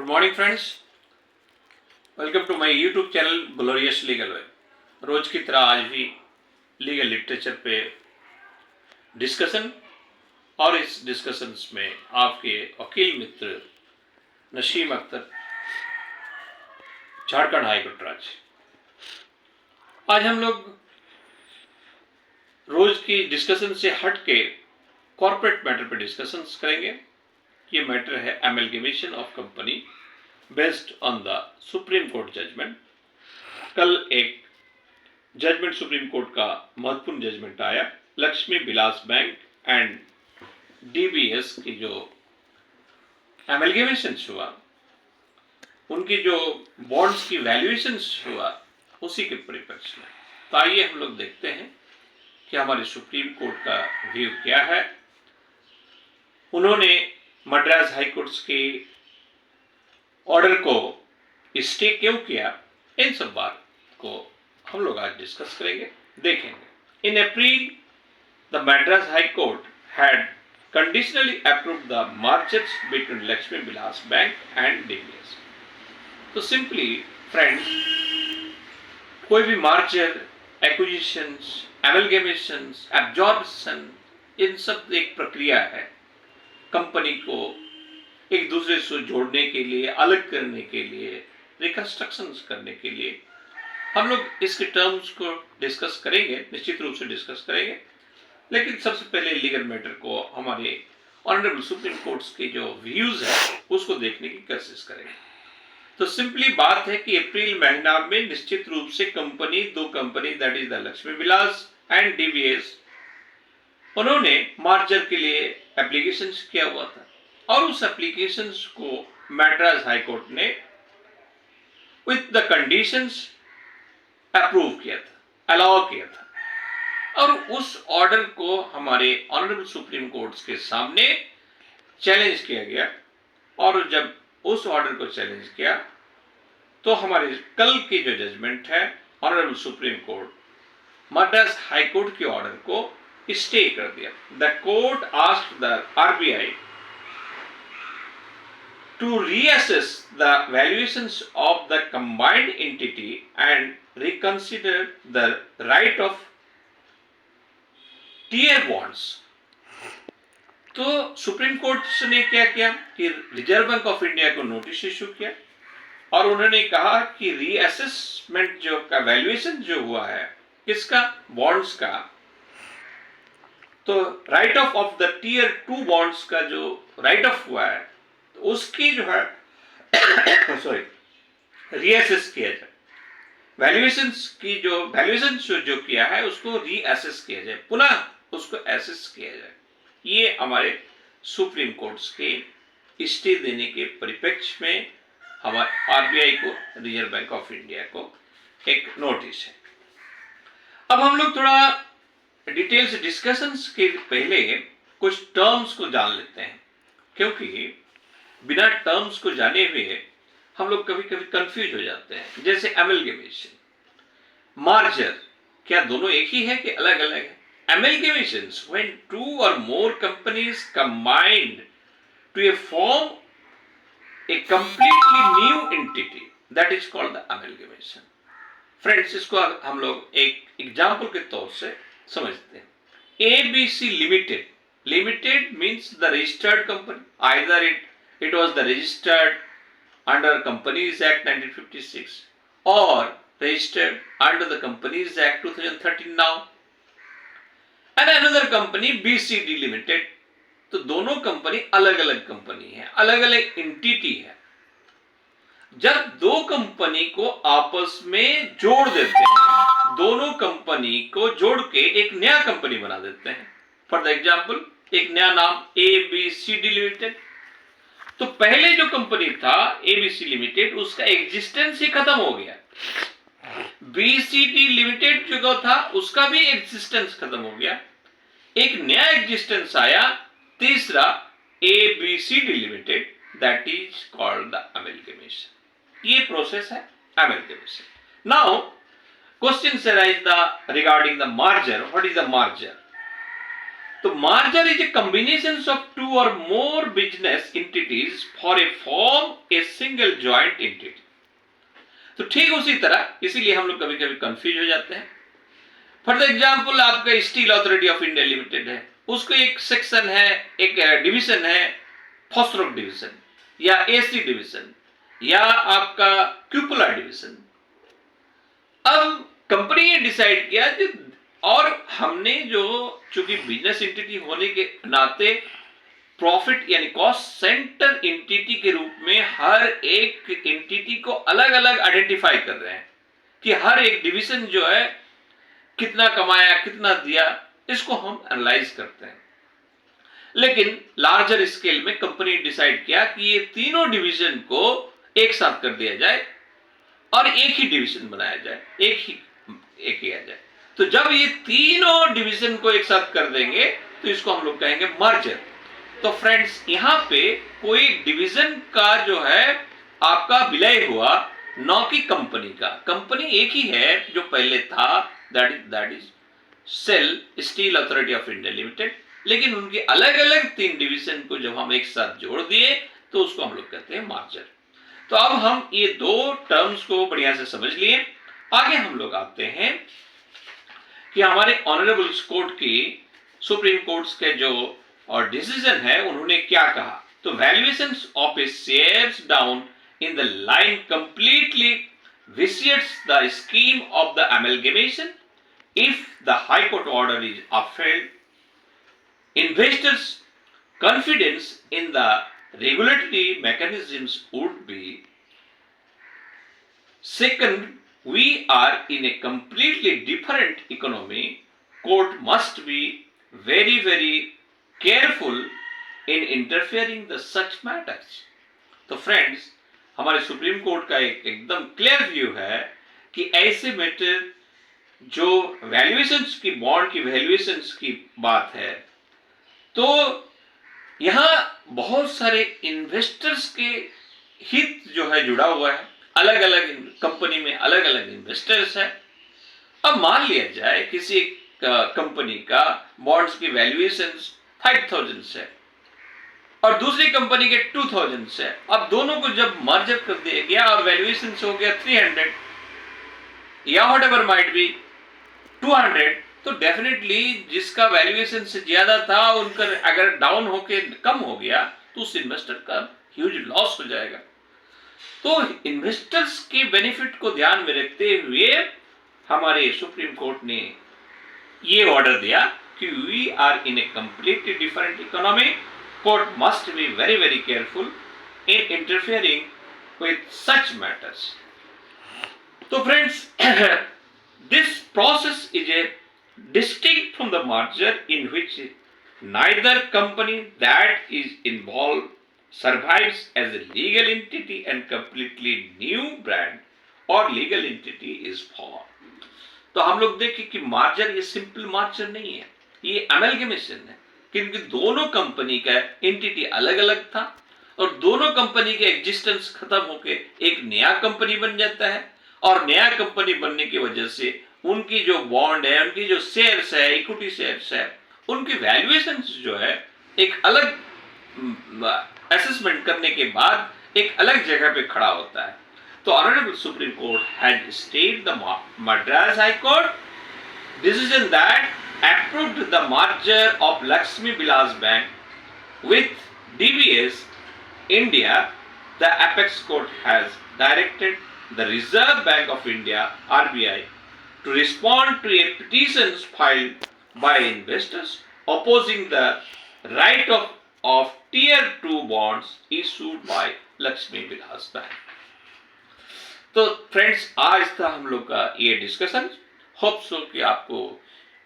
Good morning friends, welcome to my YouTube channel glorious legal way. रोज की तरह आज भी लीगल लिटरेचर पे डिस्कशन, और इस डिस्कशंस में आपके वकील मित्र नसीम अख्तर, झारखंड हाईकोर्ट राज्य। आज हम लोग रोज की डिस्कशन से हट के कॉर्पोरेट मैटर पे डिस्कशंस करेंगे। ये मैटर है amalgamation of company based on the supreme court judgment. कल एक जजमेंट सुप्रीम कोर्ट का महत्वपूर्ण जजमेंट आया। Lakshmi Vilas bank and DBS की जो एमलगेमेशन हुआ, उनकी जो बॉन्ड्स की वैल्यूएशन हुआ, उसी के परिप्रेक्ष्य में। तो आइए हम लोग देखते हैं कि हमारे सुप्रीम कोर्ट का व्यू क्या है। उन्होंने मद्रास हाई कोर्ट्स के ऑर्डर को स्टे क्यों किया, इन सब बात को हम लोग आज डिस्कस करेंगे, देखेंगे। In April the Madras high court had conditionally approved the mergers between Lakshmi Vilas bank and DBS. तो सिंपली फ्रेंड्स, कोई भी मर्जर, एक्विजिशंस, एमलगेमेशंस, एब्जॉर्प्शन, इन सब एक प्रक्रिया है। कंपनी को एक दूसरे से जोड़ने के लिए, अलग करने के लिए, रिकंस्ट्रक्शन करने के लिए हम लोग इसके टर्म्स को डिस्कस करेंगे, निश्चित रूप से डिस्कस करेंगे। लेकिन सबसे पहले लीगल मैटर को हमारे ऑनरेबल सुप्रीम कोर्ट्स के जो व्यूज है उसको देखने की कोशिश करेंगे। तो सिंपली बात है कि अप्रैल महीना में निश्चित रूप से दो company that is the Lakshmi Vilas and DBS, उन्होंने मार्जर के लिए एप्लीकेशन किया हुआ था, और उस एप्लीकेशन को मद्रास हाई कोर्ट ने विथ द कंडीशंस अप्रूव किया था, अलाउ किया था। और उस ऑर्डर को हमारे ऑनरेबल सुप्रीम कोर्ट के सामने चैलेंज किया गया। और जब उस ऑर्डर को चैलेंज किया तो हमारे कल की जो जजमेंट है, honourable supreme court Madras high court के ऑर्डर को स्टे कर दिया। The court asked the RBI to reassess the valuations of the combined entity and reconsider the right of tier bonds। तो सुप्रीम कोर्ट ने क्या किया कि रिजर्व बैंक ऑफ इंडिया को नोटिस इशू किया, और उन्होंने कहा कि रीअसेसमेंट जो का वैल्यूएशन जो हुआ है किसका, बॉन्ड्स का, तो write off the tier 2 bonds का जो राइट ऑफ हुआ है उसकी जो है सॉरी रीअसेस किया जाए। वैल्यूएशन जो किया है उसको रीअसेस किया जाए, पुनः उसको एसेस किया जाए। ये हमारे सुप्रीम कोर्ट्स के स्टे देने के परिप्रेक्ष्य में हमारे आरबीआई को, रिजर्व बैंक ऑफ इंडिया को एक नोटिस है। अब हम लोग थोड़ा डिटेल्स डिस्कशंस के पहले कुछ टर्म्स को जान लेते हैं, क्योंकि बिना टर्म्स को जाने हुए हम लोग कभी कभी कंफ्यूज हो जाते हैं। जैसे एमलगेमेशन, मर्जर, क्या दोनों एक ही है कि अलग अलग है? एमलगेमेशंस when 2 or more companies combined to form a completely new entity, that is called the amalgamation। Friends, इसको हम लोग एक एग्जांपल के तौर से समझते हैं। ABC limited, limited means the registered company, either it was the registered under Companies Act 1956 or registered under the Companies Act 2013 now, and another company BCD Limited। तो दोनों कंपनी अलग अलग कंपनी है, अलग अलग एंटिटी है। जब दो कंपनी को आपस में जोड़ देते हैं, दोनों कंपनी को जोड़ के एक नया कंपनी बना देते हैं। फॉर द एग्जाम्पल, एक नया नाम ABCD लिमिटेड। तो पहले जो कंपनी था ABC लिमिटेड, उसका एग्जिस्टेंस ही खत्म हो गया। BCD लिमिटेड जो था उसका भी एग्जिस्टेंस खत्म हो गया, एक नया एग्जिस्टेंस आया, तीसरा ABCD limited, that is called the amalgamation. ये प्रोसेस है amalgamation. Now question arise the regarding the merger. What is the merger? तो merger is a combination of two or more business entities for a form a single joint entity. तो ठीक उसी तरह, इसीलिए हम लोग कभी कभी कंफ्यूज हो जाते हैं. फॉर द एग्जाम्पल, आपका steel Authority of India limited है, उसको एक सेक्शन है, एक डिवीजन है फॉस्ट्रोक डिवीजन या एसी डिवीजन या आपका क्यूपुला डिवीजन. अब कंपनी ने डिसाइड किया कि, और हमने जो चूंकि बिजनेस एंटिटी होने के नाते प्रॉफिट यानी कॉस्ट सेंटर एंटिटी के रूप में हर एक एंटिटी को अलग अलग आइडेंटिफाई कर रहे हैं कि हर एक डिवीजन जो है कितना कमाया, कितना दिया, इसको हम एनालाइज करते हैं. लेकिन लार्जर स्केल में कंपनी डिसाइड किया कि ये तीनों डिवीजन को एक साथ कर दिया जाए और एक ही डिवीजन बनाया जाए, एक किया जाए. तो जब ये तीनों डिवीजन को एक साथ कर देंगे तो इसको हम लोग कहेंगे मर्जर. तो फ्रेंड्स, यहां पे कोई डिवीजन का जो है आपका विलय हुआ, न कि कंपनी का. कंपनी एक ही है जो पहले था, that is SAIL Steel Authority of India Limited. लेकिन उनके अलग अलग तीन डिवीजन को जब हम एक साथ जोड़ दिए तो उसको हम लोग कहते हैं मर्जर. तो अब हम ये दो टर्म्स को बढ़िया से समझ लिए. आगे हम लोग आते हैं कि हमारे ऑनरेबल कोर्ट की, सुप्रीम कोर्ट्स के जो और डिसीजन है, उन्होंने क्या कहा. तो valuations of A shares down in the line completely vitiates the scheme of the amalgamation. If the High Court order is upheld, investors' confidence in the regulatory mechanisms would be second. We are in a completely different economy. Court must be very, very careful in interfering the such matters. तो friends, हमारे supreme court का एक एकदम clear view है कि ऐसे matter जो valuations की, बॉन्ड की वैल्यूएशंस की बात है, तो यहां बहुत सारे इन्वेस्टर्स के हित जो है जुड़ा हुआ है. अलग अलग कंपनी में अलग अलग इन्वेस्टर्स है. अब मान लिया जाए किसी कंपनी का बॉन्ड्स की वैल्यूएशंस 5000 है और दूसरी कंपनी के 2000 है. अब दोनों को जब मर्जर कर दिया गया और वैल्यूएशन हो गया 300 या व्हाटएवर माइट बी 200, तो डेफिनेटली जिसका वैल्यूएशन से ज्यादा था उनका अगर डाउन होके कम हो गया तो उस इन्वेस्टर का ह्यूज लॉस हो जाएगा. तो इन्वेस्टर्स के बेनिफिट को ध्यान में रखते हुए हमारे सुप्रीम कोर्ट ने ये ऑर्डर दिया कि we are in a completely different economy. Court must be very, very careful in interfering with such matters. So friends, this process is a distinct from the merger in which neither company that is involved survives as a legal entity and completely new brand or legal entity is formed. तो हम लोग देखें कि merger ये simple merger नहीं है, ये amalgamation है. क्योंकि दोनों कंपनी का एंटिटी अलग अलग था और दोनों कंपनी के एग्जिस्टेंस खत्म होके एक नया कंपनी बन जाता है. और नया कंपनी बनने की वजह से उनकी जो बॉन्ड है, उनकी जो शेयर्स है, इक्विटी शेयर्स है, उनकी वैल्यूएशन जो है एक अलग असेसमेंट करने के बाद एक अलग जगह पे खड़ा होता है. तो honourable supreme court has stayed the Madras high court decision that approved the merger of Lakshmi Vilas Bank with DBS India. The apex court has directed the Reserve Bank of India (RBI) to respond to a petitions filed by investors opposing the right of Tier 2 bonds issued by Lakshmi Vilas Bank. तो friends, आज था हम लोग का ये discussion. Hope so कि आपको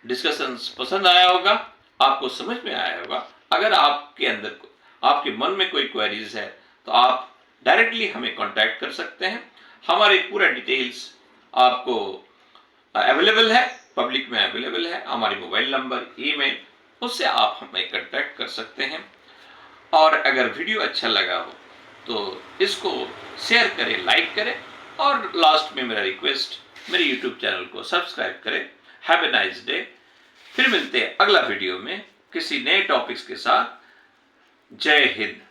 discussions पसंद आया होगा, आपको समझ में आया होगा. अगर आपके अंदर आपके मन में कोई क्वेरीज है तो आप डायरेक्टली हमें कांटेक्ट कर सकते हैं. हमारे पूरा डिटेल्स आपको अवेलेबल है, पब्लिक में अवेलेबल है. हमारी मोबाइल नंबर, ईमेल, उससे आप हमें कांटेक्ट कर सकते हैं. और अगर वीडियो अच्छा लगा हो तो इसको शेयर करें, लाइक करें और लास्ट में मेरा रिक्वेस्ट, मेरे यूट्यूब चैनल को सब्सक्राइब करें. Have a nice day. फिर मिलते हैं अगला वीडियो में. किसी नए टॉपिक्स के साथ। जय हिंद।